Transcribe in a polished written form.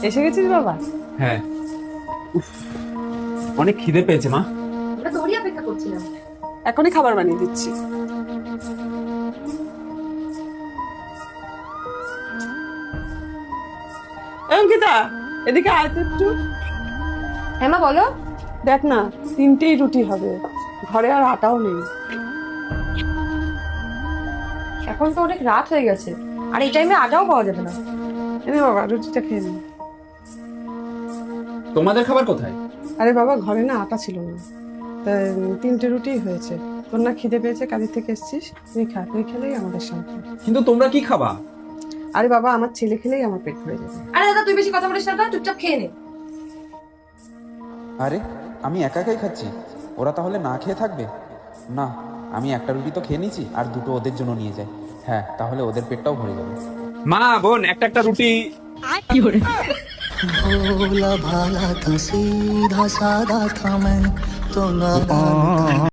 এসে গেছিস বাবা? হ্যাঁ। উফ, অনেক খিদে পেয়েছে মা। আমরা তোরই অপেক্ষা করছিলাম। এখনই খাবার বানিয়ে দিচ্ছি। অঙ্কিতা, এদিকে আয় তো একটু। হ্যাঁ মা বলো। দেখ না, 3টেই রুটি হবে, ঘরে আর আটাও নেই। এখন তো অনেক রাত হয়ে গেছে, আর এই টাইমে আটাও পাওয়া যাবে না। এনে বাবা, রুটিটা খেয়ে নে। তোমাদের খাবার কোথায়? আরে বাবা, ঘরে না আটা ছিল না, তাই 3টে রুটিই হয়েছে। তোর না খিদে পেয়েছে, কাজের থেকে এসছিস, তুই খা, তুই খেলেই আমাদের শান্তি। কিন্তু তোমরা কি খাবা? আরে বাবা, আমার ছেলে খেলেই আমার পেট ভরে যাবে। আরে দাদা, তুই বেশি কথা বলিস না তো, চুপচাপ খেয়ে নে। আরে আমি একা একাই খাচ্ছি, ওরা তাহলে না খেয়ে থাকবে? না, আমি একটা রুটি তো খেয়ে নিয়েছি, আর দুটো ওদের জন্য নিয়ে যাই। হ্যাঁ, তাহলে ওদের পেটটাও ভরে যাবে। মা বোন, একটা একটা রুটি। भोला भाला था सीधा साधा था मैं तो नादान था।